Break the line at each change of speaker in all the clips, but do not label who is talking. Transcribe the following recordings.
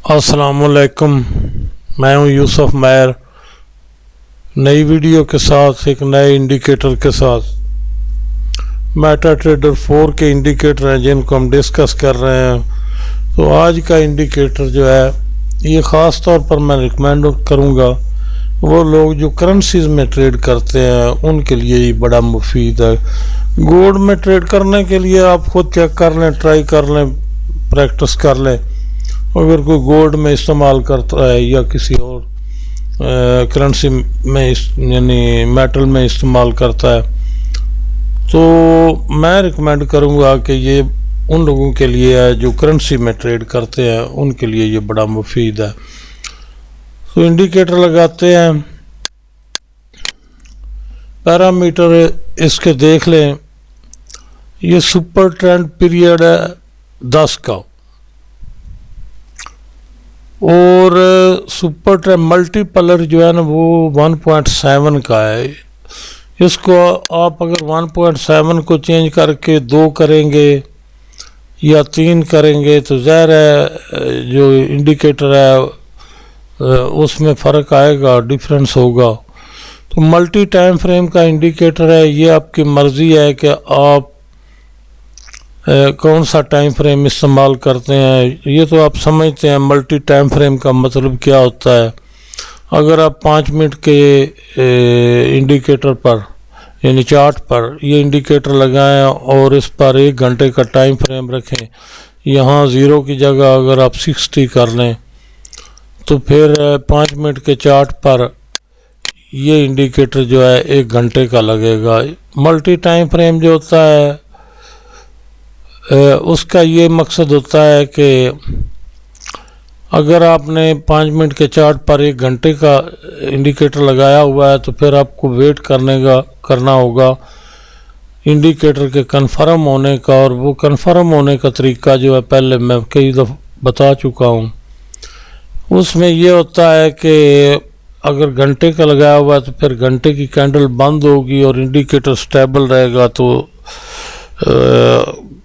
अस्सलामुअलैकुम, मैं हूं यूसुफ मैर, नई वीडियो के साथ एक नए इंडिकेटर के साथ। मेटा ट्रेडर 4 के इंडिकेटर हैं जिनको हम डिस्कस कर रहे हैं। तो आज का इंडिकेटर जो है ये ख़ास तौर पर मैं रिकमेंड करूंगा वो लोग जो करेंसीज में ट्रेड करते हैं उनके लिए ये बड़ा मुफीद है। गोल्ड में ट्रेड करने के लिए आप खुद चेक कर लें, ट्राई कर लें, प्रैक्टिस कर लें। अगर कोई गोल्ड में इस्तेमाल करता है या किसी और करेंसी में यानी मेटल में इस्तेमाल करता है तो मैं रिकमेंड करूंगा कि ये उन लोगों के लिए है जो करेंसी में ट्रेड करते हैं, उनके लिए ये बड़ा मुफीद है। तो इंडिकेटर लगाते हैं, पैरामीटर इसके देख लें। ये सुपर ट्रेंड पीरियड है 10 का और सुपर ट्रेंड मल्टीपलर जो है ना वो 1.7 का है। इसको आप अगर 1.7 को चेंज करके 2 करेंगे या 3 करेंगे तो ज़ाहिर है जो इंडिकेटर है उसमें फ़र्क आएगा, डिफरेंस होगा। तो मल्टी टाइम फ्रेम का इंडिकेटर है, ये आपकी मर्ज़ी है कि आप कौन सा टाइम फ्रेम इस्तेमाल करते हैं। ये तो आप समझते हैं मल्टी टाइम फ्रेम का मतलब क्या होता है। अगर आप 5 मिनट के इंडिकेटर पर यानी चार्ट पर ये इंडिकेटर लगाएं और इस पर 1 घंटे का टाइम फ्रेम रखें, यहाँ 0 की जगह अगर आप 60 कर लें तो फिर 5 मिनट के चार्ट पर ये इंडिकेटर जो है 1 घंटे का लगेगा। मल्टी टाइम फ्रेम जो होता है उसका ये मकसद होता है कि अगर आपने 5 मिनट के चार्ट पर 1 घंटे का इंडिकेटर लगाया हुआ है तो फिर आपको वेट करना होगा इंडिकेटर के कंफर्म होने का। और वो कंफर्म होने का तरीका जो है पहले मैं कई दफ़ा बता चुका हूँ। उसमें ये होता है कि अगर घंटे का लगाया हुआ है तो फिर घंटे की कैंडल बंद होगी और इंडिकेटर स्टेबल रहेगा। तो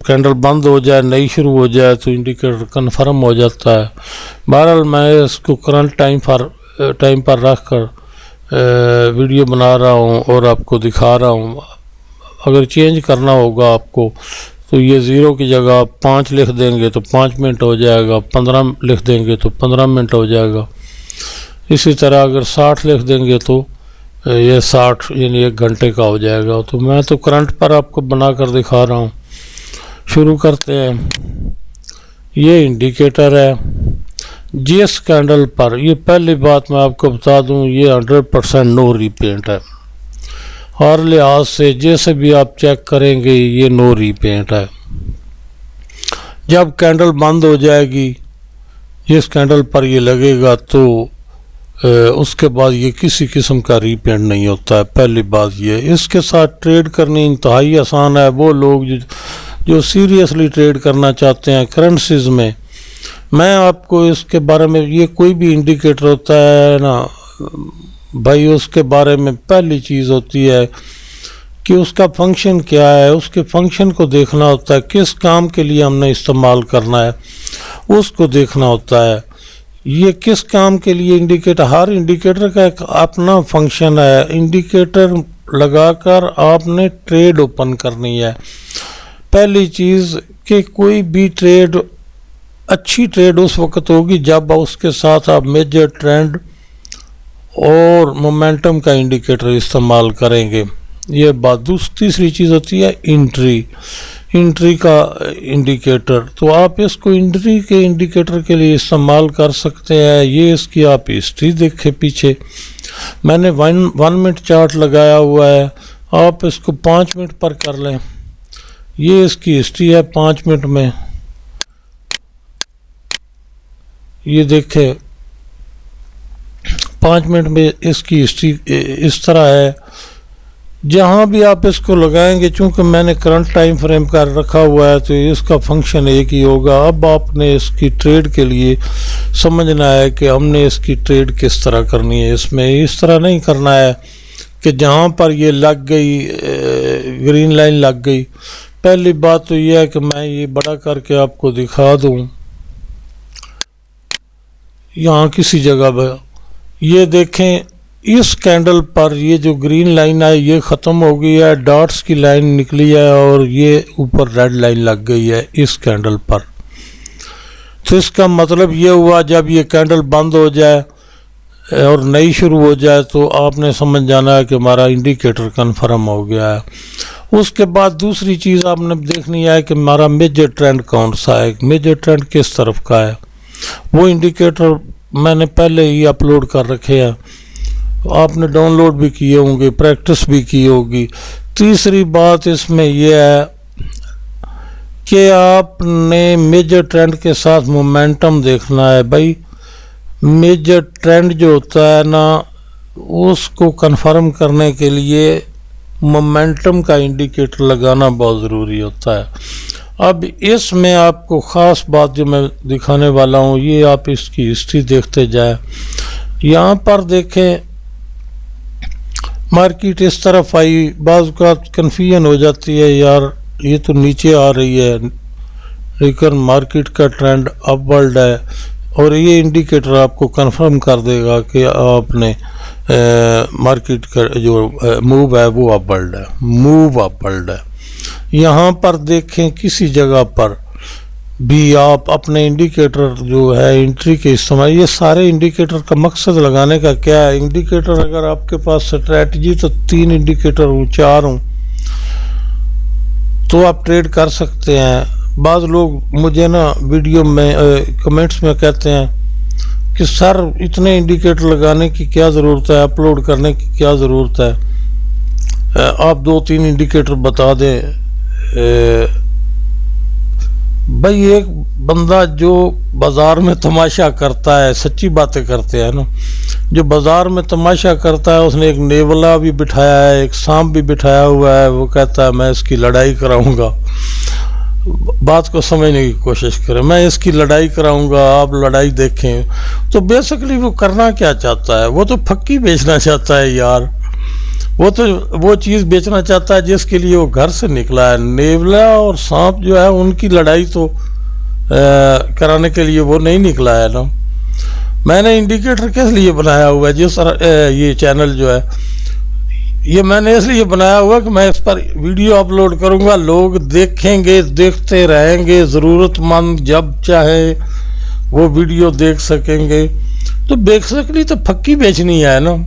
कैंडल बंद हो जाए नई शुरू हो जाए तो इंडिकेटर कन्फर्म हो जाता है। बहरहाल मैं इसको करंट टाइम पर रख कर वीडियो बना रहा हूँ और आपको दिखा रहा हूँ। अगर चेंज करना होगा आपको तो ये 0 की जगह 5 लिख देंगे तो 5 मिनट हो जाएगा, 15 लिख देंगे तो 15 मिनट हो जाएगा। इसी तरह अगर 60 लिख देंगे तो ये 60 यानी 1 घंटे का हो जाएगा। तो मैं तो करंट पर आपको बना कर दिखा रहा हूँ। शुरू करते हैं। ये इंडिकेटर है जिस कैंडल पर, ये पहली बात मैं आपको बता दूं, ये 100% नो रीपेंट है। हर लिहाज से जैसे भी आप चेक करेंगे ये नो रीपेंट है। जब कैंडल बंद हो जाएगी जिस कैंडल पर ये लगेगा तो उसके बाद ये किसी किस्म का रीपेंट नहीं होता है। पहली बात ये, इसके साथ ट्रेड करनी इंतहाई आसान है। वो लोग जो सीरियसली ट्रेड करना चाहते हैं करेंसीज में, मैं आपको इसके बारे में, ये कोई भी इंडिकेटर होता है ना भाई, उसके बारे में पहली चीज़ होती है कि उसका फंक्शन क्या है। उसके फंक्शन को देखना होता है, किस काम के लिए हमने इस्तेमाल करना है उसको देखना होता है। ये किस काम के लिए इंडिकेटर, हर इंडिकेटर का एक अपना फंक्शन है। इंडिकेटर लगाकर आपने ट्रेड ओपन करनी है। पहली चीज़ कि कोई भी ट्रेड, अच्छी ट्रेड उस वक्त होगी जब उसके साथ आप मेजर ट्रेंड और मोमेंटम का इंडिकेटर इस्तेमाल करेंगे। ये बात। तीसरी चीज़ होती है इंट्री का इंडिकेटर। तो आप इसको इंट्री के इंडिकेटर के लिए इस्तेमाल कर सकते हैं। ये इसकी आप हिस्ट्री देखें पीछे, मैंने 1 मिनट चार्ट लगाया हुआ है, आप इसको 5 मिनट पर कर लें। ये इसकी हिस्ट्री है 5 मिनट में। ये देखें 5 मिनट में इसकी हिस्ट्री इस तरह है। जहाँ भी आप इसको लगाएंगे, चूंकि मैंने करंट टाइम फ्रेम कर रखा हुआ है तो इसका फंक्शन एक ही होगा। अब आपने इसकी ट्रेड के लिए समझना है कि हमने इसकी ट्रेड किस तरह करनी है। इसमें इस तरह नहीं करना है कि जहाँ पर ये लग गई, ग्रीन लाइन लग गई। पहली बात तो यह है कि मैं ये बड़ा करके आपको दिखा दूँ। यहाँ किसी जगह पर ये देखें, इस कैंडल पर ये जो ग्रीन लाइन है ये ख़त्म हो गई है, डॉट्स की लाइन निकली है और ये ऊपर रेड लाइन लग गई है इस कैंडल पर। तो इसका मतलब ये हुआ जब ये कैंडल बंद हो जाए और नई शुरू हो जाए तो आपने समझ जाना है कि हमारा इंडिकेटर कन्फर्म हो गया है। उसके बाद दूसरी चीज़ आपने देखनी है कि हमारा मेजर ट्रेंड कौन सा है, मेजर ट्रेंड किस तरफ का है। वो इंडिकेटर मैंने पहले ही अपलोड कर रखे हैं, आपने डाउनलोड भी किए होंगे, प्रैक्टिस भी की होगी। तीसरी बात इसमें यह है कि आपने मेजर ट्रेंड के साथ मोमेंटम देखना है। भाई मेजर ट्रेंड जो होता है ना, उसको कंफर्म करने के लिए मोमेंटम का इंडिकेटर लगाना बहुत ज़रूरी होता है। अब इसमें आपको ख़ास बात जो मैं दिखाने वाला हूँ, ये आप इसकी हिस्ट्री देखते जाए। यहाँ पर देखें मार्केट इस तरफ आई, बाज़ का कन्फ्यूजन हो जाती है, यार ये तो नीचे आ रही है, लेकिन मार्केट का ट्रेंड अपवर्ड है और ये इंडिकेटर आपको कंफर्म कर देगा कि आपने मार्केट का जो मूव है वो अपवर्ड है, मूव अपवर्ड है। यहाँ पर देखें किसी जगह पर भी आप अपने इंडिकेटर जो है एंट्री के इस्तेमाल, ये सारे इंडिकेटर का मकसद लगाने का क्या है, इंडिकेटर अगर आपके पास स्ट्रैटेजी तो 3 इंडिकेटर हो, 4 हो तो आप ट्रेड कर सकते हैं। बाद लोग मुझे ना वीडियो में कमेंट्स में कहते हैं कि सर इतने इंडिकेटर लगाने की क्या ज़रूरत है, अपलोड करने की क्या ज़रूरत है, आप 2-3 इंडिकेटर बता दें। भाई एक बंदा जो बाज़ार में तमाशा करता है, सच्ची बातें करते हैं ना, जो बाज़ार में तमाशा करता है, उसने एक नेवला भी बिठाया है, एक सांप भी बिठाया हुआ है, वो कहता है मैं इसकी लड़ाई कराऊंगा। बात को समझने की कोशिश करें, मैं इसकी लड़ाई कराऊंगा, आप लड़ाई देखें। तो बेसिकली वो करना क्या चाहता है, वो तो फक्की बेचना चाहता है यार, वो तो वो चीज़ बेचना चाहता है जिसके लिए वो घर से निकला है। नेवला और सांप जो है उनकी लड़ाई तो कराने के लिए वो नहीं निकला है ना। मैंने इंडिकेटर किस लिए बनाया हुआ है, जिस ये चैनल जो है ये मैंने इसलिए बनाया हुआ कि मैं इस पर वीडियो अपलोड करूंगा, लोग देखेंगे, देखते रहेंगे, ज़रूरतमंद जब चाहे वो वीडियो देख सकेंगे। तो बेसिकली तो फक्की बेचनी है ना।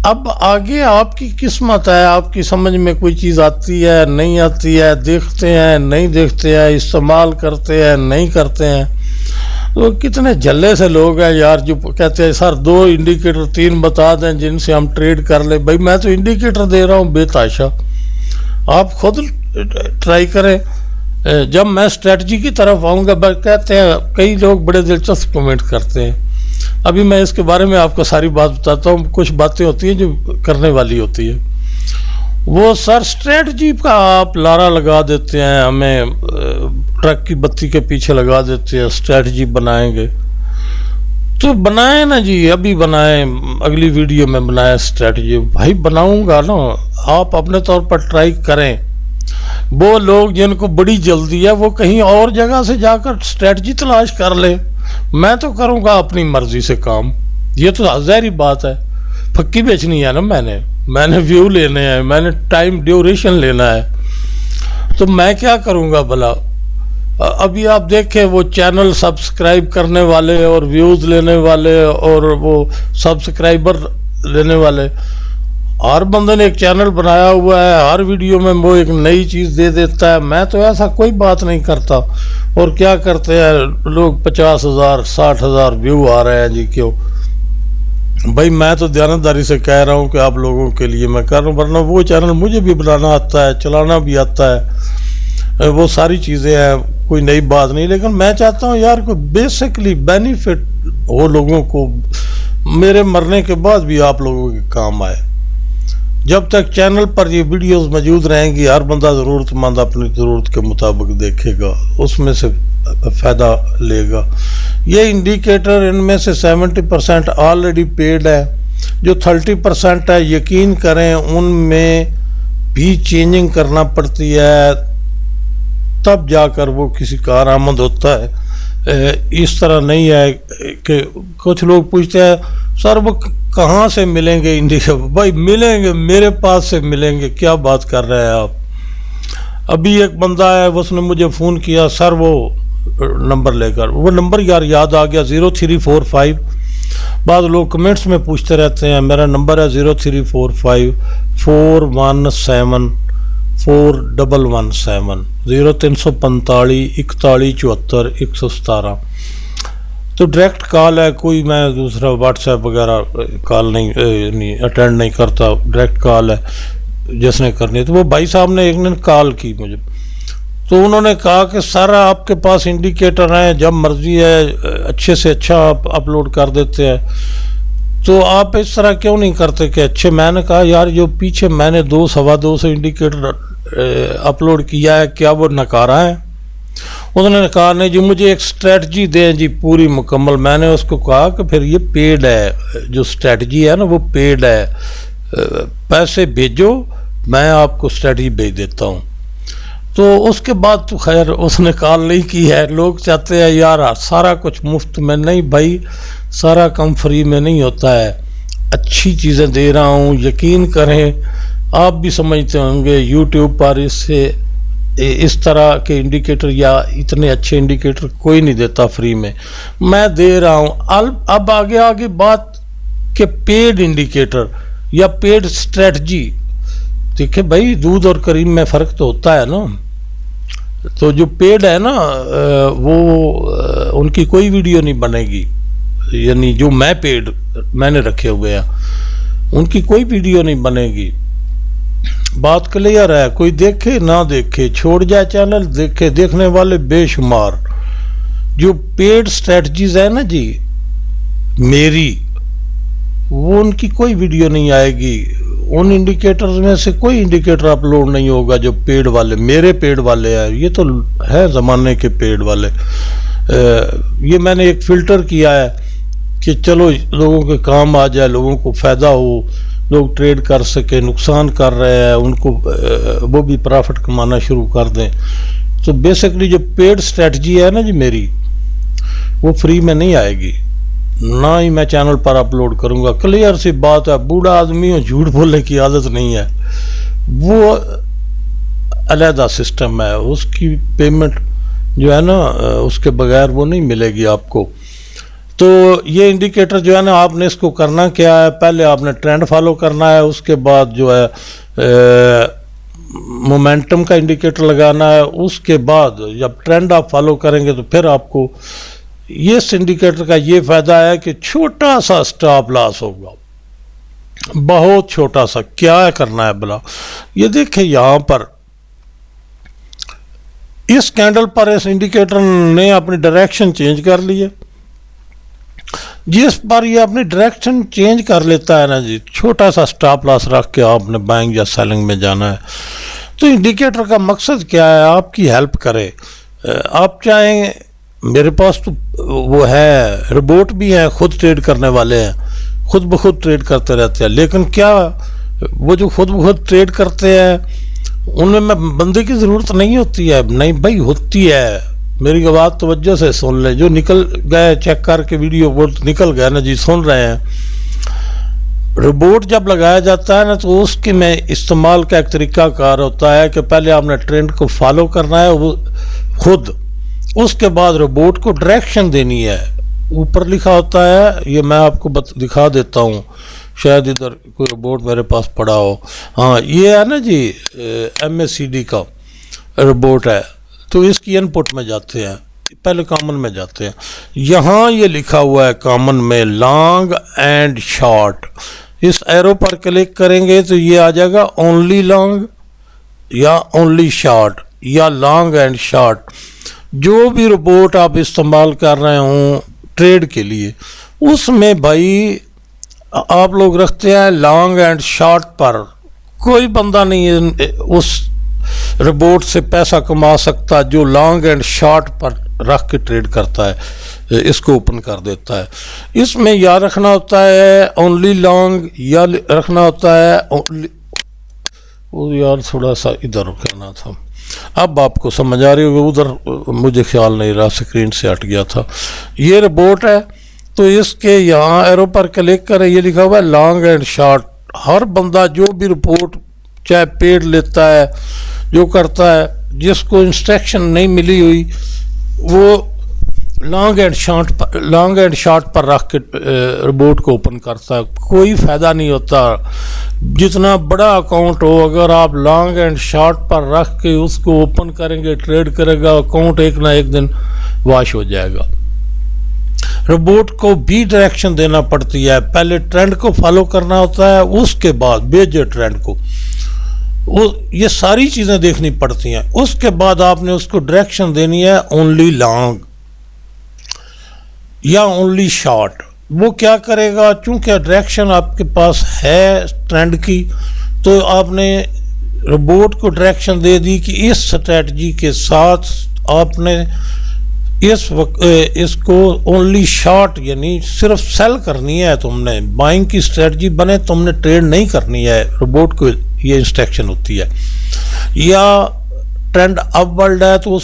अब आगे आपकी किस्मत है, आपकी समझ में कोई चीज़ आती है नहीं आती है, देखते हैं नहीं देखते हैं, इस्तेमाल करते हैं नहीं करते हैं। तो कितने झल्ले से लोग हैं यार जो कहते हैं सर 2 इंडिकेटर 3 बता दें जिनसे हम ट्रेड कर ले। भाई मैं तो इंडिकेटर दे रहा हूँ बेताशा, आप खुद ट्राई करें। जब मैं स्ट्रेटजी की तरफ आऊँगा, कहते हैं कई लोग बड़े दिलचस्प कमेंट करते हैं, अभी मैं इसके बारे में आपको सारी बात बताता हूँ। कुछ बातें होती हैं जो करने वाली होती है। वो सर स्ट्रेटजी का आप लारा लगा देते हैं, हमें ट्रक की बत्ती के पीछे लगा देते हैं, स्ट्रेटजी बनाएंगे तो बनाएं ना जी, अभी बनाएं, अगली वीडियो में बनाएं स्ट्रेटजी। भाई बनाऊंगा ना, आप अपने तौर पर ट्राई करें। वो लोग जिनको बड़ी जल्दी है वो कहीं और जगह से जाकर स्ट्रेटजी तलाश कर ले, मैं तो करूंगा अपनी मर्जी से काम। ये तो ज़ाहिर बात है, फक्की बेचनी है ना, मैंने व्यू लेने हैं, मैंने टाइम ड्यूरेशन लेना है, तो मैं क्या करूंगा भला। अभी आप देखें वो चैनल सब्सक्राइब करने वाले और व्यूज़ लेने वाले और वो सब्सक्राइबर लेने वाले, हर बंदे ने एक चैनल बनाया हुआ है, हर वीडियो में वो एक नई चीज़ दे देता है। मैं तो ऐसा कोई बात नहीं करता। और क्या करते हैं लोग, 50,000 60,000 व्यू आ रहे हैं जी, क्यों भाई। मैं तो ध्यानदारी से कह रहा हूँ कि आप लोगों के लिए मैं कर रहा हूँ, वरना वो चैनल मुझे भी बनाना आता है, चलाना भी आता है, वो सारी चीज़ें हैं, कोई नई बात नहीं। लेकिन मैं चाहता हूँ यार कोई बेसिकली बेनिफिट हो लोगों को, मेरे मरने के बाद भी आप लोगों के काम आए। जब तक चैनल पर ये वीडियोस मौजूद रहेंगी, हर बंदा ज़रूरतमंद अपनी ज़रूरत के मुताबिक देखेगा, उसमें से फ़ायदा लेगा। ये इंडिकेटर इनमें से 70% ऑलरेडी पेड है, जो 30% है यकीन करें उनमें भी चेंजिंग करना पड़ती है, तब जाकर वो किसी कारआमद होता है। اس طرح نہیں ہے کہ کچھ لوگ پوچھتے ہیں سر وہ کہاں سے ملیں گے انڈیکیٹر؟ بھائی ملیں گے، میرے پاس سے ملیں گے، کیا بات کر رہے ہیں آپ؟ ابھی ایک بندہ ہے اس نے مجھے فون کیا، سر وہ نمبر لے کر، وہ نمبر یار یاد آ گیا 0345، بعض لوگ کمنٹس میں پوچھتے رہتے ہیں، میرا نمبر ہے 0345 417 4117 0345 41 74 117۔ تو ڈائریکٹ کال ہے، کوئی میں دوسرا واٹس ایپ وغیرہ کال نہیں اٹینڈ نہیں کرتا، ڈائریکٹ کال ہے جس نے کرنی ہے۔ تو وہ بھائی صاحب نے ایک دن کال کی مجھے، تو انہوں نے کہا کہ سر آپ کے پاس انڈیکیٹر ہیں، جب مرضی ہے اچھے سے اچھا آپ اپلوڈ کر دیتے ہیں، تو آپ اس طرح کیوں نہیں کرتے کہ اچھے؟ میں نے کہا یار جو پیچھے میں نے 200-250 انڈیکیٹر اپلوڈ کیا ہے، کیا وہ نکارا ہے؟ انہوں نے کہا نہیں جی مجھے ایک اسٹریٹجی دیں جی پوری مکمل۔ میں نے اس کو کہا کہ پھر یہ پیڈ ہے، جو اسٹریٹجی ہے نا وہ پیڈ ہے، پیسے بھیجو میں آپ کو اسٹریٹجی بھیج دیتا ہوں۔ تو اس کے بعد تو خیر اس نے کال نہیں کی ہے۔ لوگ چاہتے ہیں یار سارا کچھ مفت میں، نہیں بھائی سارا کم فری میں نہیں ہوتا ہے، اچھی چیزیں دے رہا ہوں، یقین کریں۔ آپ بھی سمجھتے ہوں گے یوٹیوب پر اس طرح کے انڈیکیٹر یا اتنے اچھے انڈیکیٹر کوئی نہیں دیتا فری میں دے رہا ہوں۔ اب آگے بات کہ پیڈ انڈیکیٹر یا پیڈ اسٹریٹجی، دیکھیں بھائی دودھ اور کریم میں فرق تو ہوتا ہے نا۔ تو جو پیڈ ہے نا وہ ان کی کوئی ویڈیو نہیں بنے گی، یعنی جو میں نے رکھے ہوئے ہیں ان کی کوئی ویڈیو نہیں بنے گی۔ بات کلیئر ہے، کوئی دیکھے نہ دیکھے چھوڑ جائے چینل، دیکھے دیکھنے والے بے شمار۔ جو پیڈ اسٹریٹجیز ہے نا جی میری، وہ ان کی کوئی ویڈیو نہیں آئے گی، ان انڈیکیٹرز میں سے کوئی انڈیکیٹر اپلوڈ نہیں ہوگا جو پیڈ والے، میرے پیڈ والے ہیں، یہ تو ہے زمانے کے پیڈ والے۔ یہ میں نے ایک فلٹر کیا ہے کہ چلو لوگوں کے کام آ جائے، لوگوں کو فائدہ ہو، لوگ ٹریڈ کر سکے، نقصان کر رہے ہیں ان کو وہ بھی پرافٹ کمانا شروع کر دیں۔ تو بیسکلی جو پیڈ اسٹریٹجی ہے نا جی میری، وہ فری میں نہیں آئے گی، نہ ہی میں چینل پر اپلوڈ کروں گا۔ کلیئر سی بات ہے، بوڑھا آدمی ہوں، جھوٹ بولنے کی عادت نہیں ہے، وہ علیحدہ سسٹم ہے، اس کی پیمنٹ جو ہے نا اس کے بغیر وہ نہیں ملے گی آپ کو۔ تو یہ انڈیکیٹر جو ہے نا آپ نے اس کو کرنا کیا ہے، پہلے آپ نے ٹرینڈ فالو کرنا ہے، اس کے بعد جو ہے مومنٹم کا انڈیکیٹر لگانا ہے، اس کے بعد جب ٹرینڈ آپ فالو کریں گے تو پھر آپ کو اس انڈیکیٹر کا یہ فائدہ ہے کہ چھوٹا سا سٹاپ لاس ہوگا، بہت چھوٹا سا۔ کیا کرنا ہے بلا، یہ دیکھیں یہاں پر اس کینڈل پر اس انڈیکیٹر نے اپنی ڈائریکشن چینج کر لی ہے۔ جس پر یہ اپنی ڈائریکشن چینج کر لیتا ہے نا جی، چھوٹا سا سٹاپ لاس رکھ کے آپ نے بائنگ یا سیلنگ میں جانا ہے۔ تو انڈیکیٹر کا مقصد کیا ہے؟ آپ کی ہیلپ کرے۔ آپ چاہیں، میرے پاس تو وہ ہے روبوٹ بھی ہیں، خود ٹریڈ کرنے والے ہیں، خود بخود ٹریڈ کرتے رہتے ہیں، لیکن کیا وہ جو خود بخود ٹریڈ کرتے ہیں ان میں بندے کی ضرورت نہیں ہوتی ہے؟ نہیں بھائی ہوتی ہے، میری بات توجہ سے سن لیں، جو نکل گئے چیک کر کے ویڈیو وہ نکل گئے نا جی، سن رہے ہیں۔ روبوٹ جب لگایا جاتا ہے نا تو اس کے میں استعمال کا ایک طریقہ کار ہوتا ہے کہ پہلے آپ نے ٹرینڈ کو فالو کرنا ہے وہ خود، اس کے بعد روبوٹ کو ڈائریکشن دینی ہے۔ اوپر لکھا ہوتا ہے، یہ میں آپ کو دکھا دیتا ہوں، شاید ادھر کوئی روبوٹ میرے پاس پڑا ہو۔ ہاں یہ ہے نا جی MACD کا روبوٹ ہے، تو اس کی ان پٹ میں جاتے ہیں، پہلے کامن میں جاتے ہیں، یہاں یہ لکھا ہوا ہے کامن میں لانگ اینڈ شارٹ، اس ایرو پر کلک کریں گے تو یہ آ جائے گا اونلی لانگ یا اونلی شارٹ یا لانگ اینڈ شارٹ۔ جو بھی روبوٹ آپ استعمال کر رہے ہوں ٹریڈ کے لیے، اس میں بھائی آپ لوگ رکھتے ہیں لانگ اینڈ شارٹ پر، کوئی بندہ نہیں اس روبوٹ سے پیسہ کما سکتا جو لانگ اینڈ شارٹ پر رکھ کے ٹریڈ کرتا ہے، اس کو اوپن کر دیتا ہے۔ اس میں یا رکھنا ہوتا ہے اونلی لانگ یا رکھنا ہوتا ہے وہ یار تھوڑا سا ادھر کرنا تھا، اب آپ کو سمجھ آ رہی ہوگی، ادھر مجھے خیال نہیں رہا، اسکرین سے ہٹ گیا تھا۔ یہ روبوٹ ہے، تو اس کے یہاں ایرو پر کلک کریں، یہ لکھا ہوا ہے لانگ اینڈ شارٹ۔ ہر بندہ جو بھی رپورٹ چاہے پیڈ لیتا ہے، جو کرتا ہے، جس کو انسٹرکشن نہیں ملی ہوئی، وہ لانگ اینڈ شارٹ پر رکھ کے رپورٹ کو اوپن کرتا ہے، کوئی فائدہ نہیں ہوتا۔ جتنا بڑا اکاؤنٹ ہو، اگر آپ لانگ اینڈ شارٹ پر رکھ کے اس کو اوپن کریں گے، ٹریڈ کرے گا، اکاؤنٹ ایک نہ ایک دن واش ہو جائے گا۔ روبوٹ کو بھی ڈائریکشن دینا پڑتی ہے، پہلے ٹرینڈ کو فالو کرنا ہوتا ہے، اس کے بعد بیجر ٹرینڈ کو، یہ ساری چیزیں دیکھنی پڑتی ہیں۔ اس کے بعد آپ نے اس کو ڈائریکشن دینی ہے اونلی لانگ یا اونلی شارٹ۔ وہ کیا کرے گا، چونکہ ڈائریکشن آپ کے پاس ہے ٹرینڈ کی، تو آپ نے روبوٹ کو ڈائریکشن دے دی کہ اس سٹریٹجی کے ساتھ آپ نے اس کو اونلی شارٹ یعنی صرف سیل کرنی ہے، تم نے بائنگ کی اسٹریٹجی بنے، تم نے ٹریڈ نہیں کرنی ہے، روبوٹ کو یہ انسٹرکشن ہوتی ہے۔ یا ٹرینڈ اپ ورلڈ ہے تو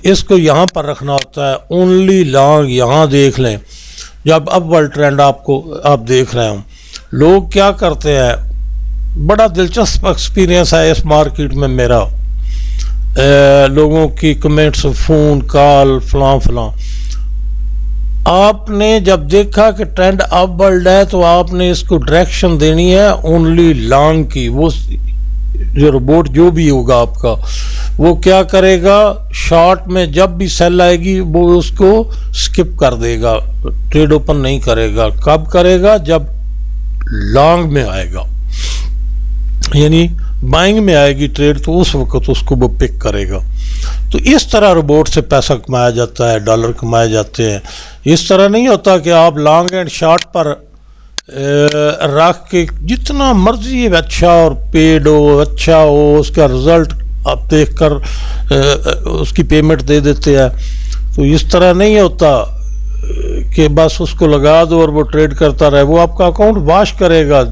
اس کو یہاں پر رکھنا ہوتا ہے اونلی لانگ۔ یہاں دیکھ لیں، جب اپ ورلڈ ٹرینڈ آپ دیکھ رہے ہوں، لوگ کیا کرتے ہیں، بڑا دلچسپ ایکسپیرینس ہے اس مارکیٹ میں میرا، لوگوں کی کمنٹس، فون کال، فلاں۔ آپ نے جب دیکھا کہ ٹرینڈ اپ ورلڈ ہے تو آپ نے اس کو ڈائریکشن دینی ہے اونلی لانگ کی۔ وہ جو روبوٹ جو بھی ہوگا آپ کا، وہ کیا کرے گا، شارٹ میں جب بھی سیل آئے گی وہ اس کو سکپ کر دے گا، ٹریڈ اوپن نہیں کرے گا۔ کب کرے گا، جب لانگ میں آئے گا، یعنی بائنگ میں آئے گی ٹریڈ، تو اس وقت اس کو وہ پک کرے گا۔ تو اس طرح روبوٹ سے پیسہ کمایا جاتا ہے، ڈالر کمائے جاتے ہیں۔ اس طرح نہیں ہوتا کہ آپ لانگ اینڈ شارٹ پر رکھ کے جتنا مرضی اچھا اور پیڈ ہو، اچھا ہو، اس کا رزلٹ آپ دیکھ کر اس کی پیمنٹ دے دیتے ہیں۔ تو اس طرح نہیں ہوتا کہ بس اس کو لگا دو اور وہ ٹریڈ کرتا رہے، وہ آپ کا اکاؤنٹ واش کرے گا،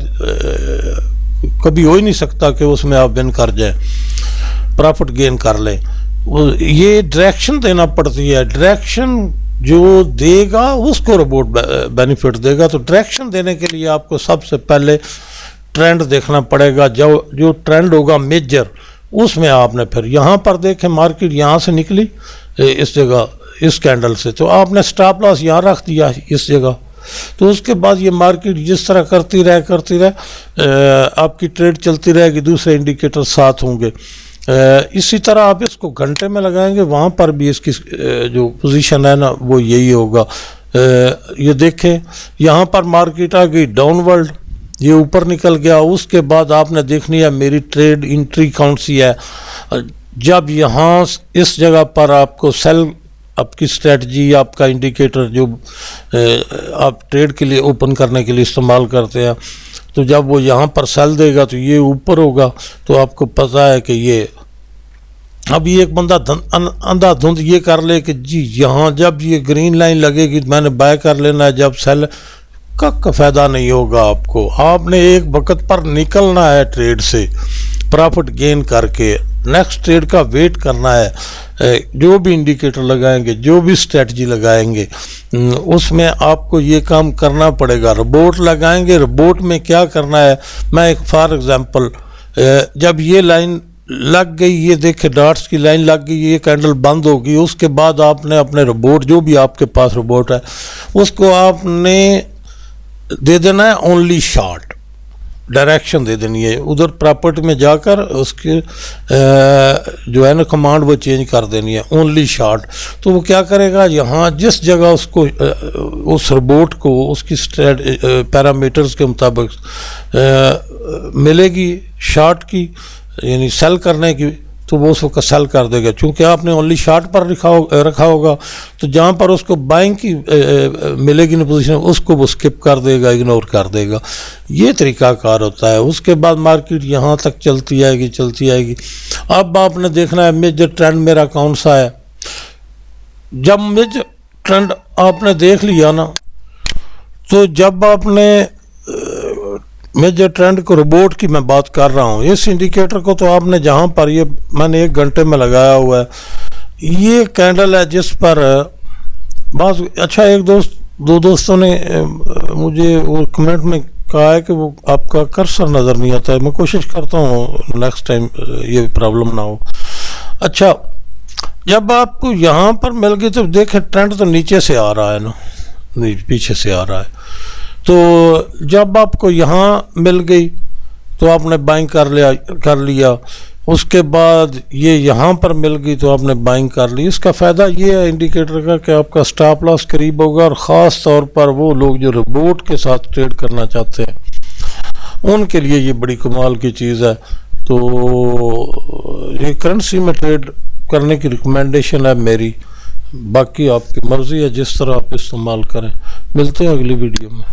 کبھی ہو ہی نہیں سکتا کہ اس میں آپ ون کر جائیں، پرافٹ گین کر لیں۔ یہ ڈائریکشن دینا پڑتی ہے، ڈائریکشن جو دے گا اس کو روبوٹ بینیفٹ دے گا۔ تو ڈائریکشن دینے کے لیے آپ کو سب سے پہلے ٹرینڈ دیکھنا پڑے گا، جو ٹرینڈ ہوگا میجر، اس میں آپ نے پھر یہاں پر دیکھیں مارکیٹ یہاں سے نکلی اس جگہ، اس کینڈل سے، تو آپ نے سٹاپ لاس یہاں رکھ دیا اس جگہ، تو اس کے بعد یہ مارکیٹ جس طرح کرتی رہے آپ کی ٹریڈ چلتی رہے گی، دوسرے انڈیکیٹر ساتھ ہوں گے۔ اسی طرح آپ اس کو گھنٹے میں لگائیں گے، وہاں پر بھی اس کی جو پوزیشن ہے نا وہ یہی ہوگا۔ یہ دیکھیں یہاں پر مارکیٹ آ گئی ڈاؤن ورلڈ، یہ اوپر نکل گیا، اس کے بعد آپ نے دیکھنی ہے میری ٹریڈ انٹری کون سی ہے۔ جب یہاں اس جگہ پر آپ کو سیل، آپ کی اسٹریٹجی، آپ کا انڈیکیٹر جو آپ ٹریڈ کے لیے اوپن کرنے کے لیے استعمال کرتے ہیں، تو جب وہ یہاں پر سیل دے گا تو یہ اوپر ہوگا، تو آپ کو پتہ ہے کہ یہ اب یہ ایک بندہ اندھا دھند یہ کر لے کہ جی یہاں جب یہ گرین لائن لگے گی میں نے بائی کر لینا ہے، جب سیل کا فائدہ نہیں ہوگا آپ کو۔ آپ نے ایک وقت پر نکلنا ہے ٹریڈ سے پرافٹ گین کر کے، نیکسٹ ٹریڈ کا ویٹ کرنا ہے۔ جو بھی انڈیکیٹر لگائیں گے، جو بھی اسٹریٹجی لگائیں گے، اس میں آپ کو یہ کام کرنا پڑے گا۔ روبوٹ لگائیں گے، روبوٹ میں کیا کرنا ہے، میں ایک فار ایگزامپل، جب یہ لائن لگ گئی، یہ دیکھیں ڈاٹس کی لائن لگ گئی، یہ کینڈل بند ہوگی، اس کے بعد آپ نے اپنے روبوٹ، جو بھی آپ کے پاس روبوٹ ہے، اس کو آپ نے دے دینا ہے اونلی شارٹ، ڈائریکشن دے دینی ہے، ادھر پراپرٹی میں جا کر اس کے جو ہے نا کمانڈ وہ چینج کر دینی ہے اونلی شارٹ۔ تو وہ کیا کرے گا، یہاں جس جگہ اس کو اس روبوٹ کو اس کی پیرامیٹرز کے مطابق ملے گی شارٹ کی، یعنی سیل کرنے کی، تو وہ اس کو سیل کر دے گا، چونکہ آپ نے اونلی شارٹ پر رکھا ہوگا، تو جہاں پر اس کو بائنگ کی ملے گی نا پوزیشن، اس کو وہ سکپ کر دے گا، اگنور کر دے گا۔ یہ طریقہ کار ہوتا ہے۔ اس کے بعد مارکیٹ یہاں تک چلتی آئے گی۔ اب آپ نے دیکھنا ہے میجر ٹرینڈ میرا کون سا ہے۔ جب میجر ٹرینڈ آپ نے دیکھ لیا نا، تو جب آپ نے मेजर ट्रेंड को रोबोट की मैं बात कर रहा हूँ। इस इंडिकेटर को तो आपने जहाँ पर ये मैंने 1 घंटे में लगाया हुआ है, ये कैंडल है जिस पर बस अच्छा एक दो दोस्तों ने मुझे वो कमेंट में कहा है कि वो आपका कर्सर नज़र नहीं आता है। मैं कोशिश करता हूँ नेक्स्ट टाइम ये प्रॉब्लम ना हो। अच्छा, जब आपको यहाँ पर मिल गई तो देखें ट्रेंड तो नीचे से आ रहा है ना, पीछे से आ रहा है। तो जब आपको यहाँ मिल गई तो आपने बाइंग कर लिया, उसके बाद ये यहाँ पर मिल गई तो आपने बाइंग कर ली। इसका फ़ायदा ये है इंडिकेटर का कि आपका स्टॉप लॉस करीब होगा, और ख़ास तौर पर वो लोग जो रोबोट के साथ ट्रेड करना चाहते हैं उनके लिए ये बड़ी कमाल की चीज़ है। तो ये करेंसी में ट्रेड करने की रिकमेंडेशन है मेरी, बाकी आपकी मर्ज़ी है जिस तरह आप इस्तेमाल करें। मिलते हैं अगली वीडियो में।